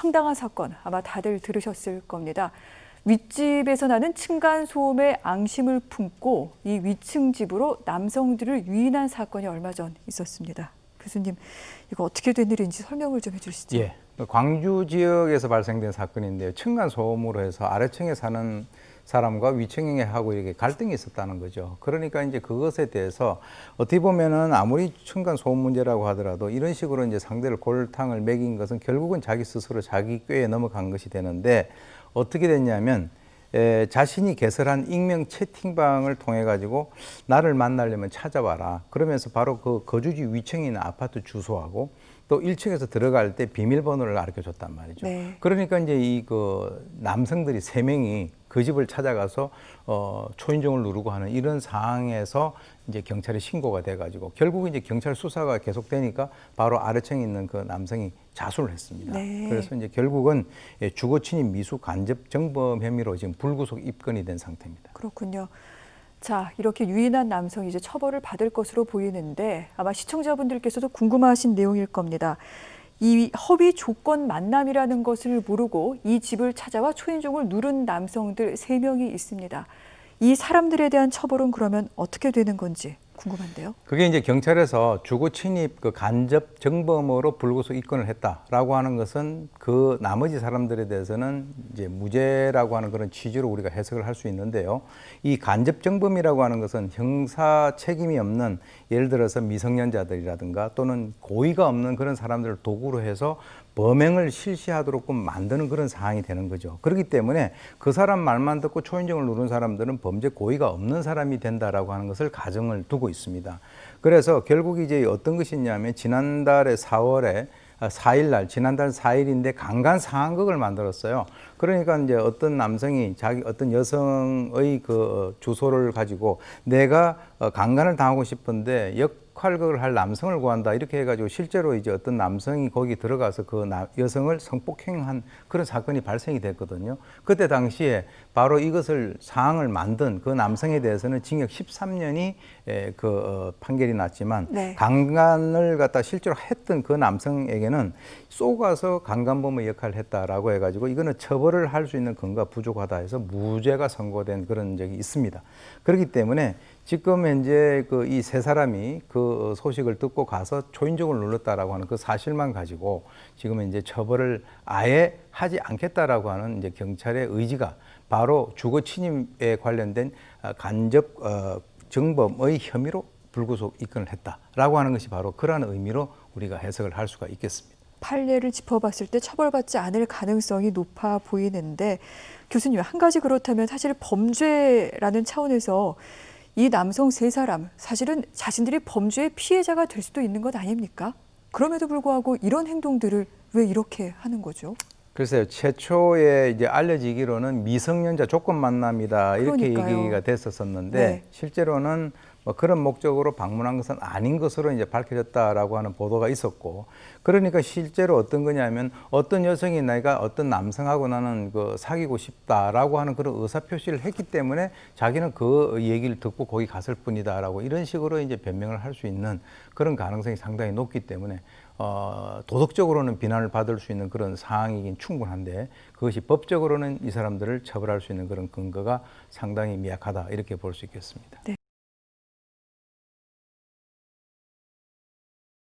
황당한 사건 아마 다들 들으셨을 겁니다. 윗집에서 나는 층간소음에 앙심을 품고 이 위층 집으로 남성들을 유인한 사건이 얼마 전 있었습니다. 교수님, 이거 어떻게 된 일인지 설명을 좀 해주시죠. 예, 광주 지역에서 발생된 사건인데요. 층간소음으로 해서 아래층에 사는 사람과 위층에 하고 이렇게 갈등이 있었다는 거죠. 그러니까 이제 그것에 대해서 어떻게 보면은 아무리 층간소음 문제라고 하더라도 이런 식으로 이제 상대를 골탕을 먹인 것은 결국은 자기 스스로 자기 꾀에 넘어간 것이 되는데 어떻게 됐냐면 자신이 개설한 익명 채팅방을 통해 가지고 나를 만나려면 찾아와라. 그러면서 바로 그 거주지 위층에 있는 아파트 주소하고 또 1층에서 들어갈 때 비밀번호를 가르쳐 줬단 말이죠. 네. 그러니까 이제 이 그 남성들이 3명이 그 집을 찾아가서 초인종을 누르고 하는 이런 상황에서 이제 경찰에 신고가 돼가지고 결국 이제 경찰 수사가 계속되니까 바로 아래층에 있는 그 남성이 자수를 했습니다. 네. 그래서 이제 결국은 주거 침입 미수 간접 정범 혐의로 지금 불구속 입건이 된 상태입니다. 그렇군요. 자, 이렇게 유인한 남성이 이제 처벌을 받을 것으로 보이는데 아마 시청자분들께서도 궁금하신 내용일 겁니다. 이 허위 조건 만남이라는 것을 모르고 이 집을 찾아와 초인종을 누른 남성들 3명이 있습니다. 이 사람들에 대한 처벌은 그러면 어떻게 되는 건지 궁금한데요. 그게 이제 경찰에서 주거 침입 그 간접 정범으로 불구속 입건을 했다라고 하는 것은 그 나머지 사람들에 대해서는 이제 무죄라고 하는 그런 취지로 우리가 해석을 할 수 있는데요. 이 간접 정범이라고 하는 것은 형사 책임이 없는 예를 들어서 미성년자들이라든가 또는 고의가 없는 그런 사람들을 도구로 해서 범행을 실시하도록 만드는 그런 상황이 되는 거죠. 그렇기 때문에 그 사람 말만 듣고 초인종을 누른 사람들은 범죄 고의가 없는 사람이 된다라고 하는 것을 가정을 두고 있습니다. 그래서 결국 이제 어떤 것이 있냐면 지난달 4일 지난달 4일인데 강간 상황극을 만들었어요. 그러니까 이제 어떤 남성이 어떤 여성의 그 주소를 가지고 내가 강간을 당하고 싶은데 역할극을 할 남성을 구한다 이렇게 해가지고 실제로 이제 어떤 남성이 거기 들어가서 그 여성을 성폭행한 그런 사건이 발생이 됐거든요. 그때 당시에 바로 이것을 상황을 만든 그 남성에 대해서는 징역 13년이 판결이 났지만 네. 강간을 갖다 실제로 했던 그 남성에게는 쏘가서 강간범의 역할을 했다라고 해가지고 이거는 처벌을 할 수 있는 근거가 부족하다 해서 무죄가 선고된 그런 적이 있습니다. 그렇기 때문에 지금 현재 그 이 3사람이 그 소식을 듣고 가서 초인종을 눌렀다라고 하는 그 사실만 가지고 지금은 이제 처벌을 아예 하지 않겠다라고 하는 이제 경찰의 의지가 바로 주거 침입에 관련된 간접 정범의 혐의로 불구속 입건을 했다라고 하는 것이 바로 그러한 의미로 우리가 해석을 할 수가 있겠습니다. 판례를 짚어봤을 때 처벌받지 않을 가능성이 높아 보이는데 교수님, 한 가지 그렇다면 사실 범죄라는 차원에서 이 남성 3사람 사실은 자신들이 범죄의 피해자가 될 수도 있는 것 아닙니까? 그럼에도 불구하고 이런 행동들을 왜 이렇게 하는 거죠? 글쎄요, 최초에 이제 알려지기로는 미성년자 조건 만남이다 이렇게 그러니까요. 얘기가 됐었었는데 네. 실제로는 뭐 그런 목적으로 방문한 것은 아닌 것으로 이제 밝혀졌다라고 하는 보도가 있었고, 그러니까 실제로 어떤 거냐면 어떤 여성이 내가 어떤 남성하고 나는 그 사귀고 싶다라고 하는 그런 의사 표시를 했기 때문에 자기는 그 얘기를 듣고 거기 갔을 뿐이다라고 이런 식으로 이제 변명을 할 수 있는 그런 가능성이 상당히 높기 때문에 도덕적으로는 비난을 받을 수 있는 그런 상황이긴 충분한데 그것이 법적으로는 이 사람들을 처벌할 수 있는 그런 근거가 상당히 미약하다 이렇게 볼 수 있겠습니다. 네.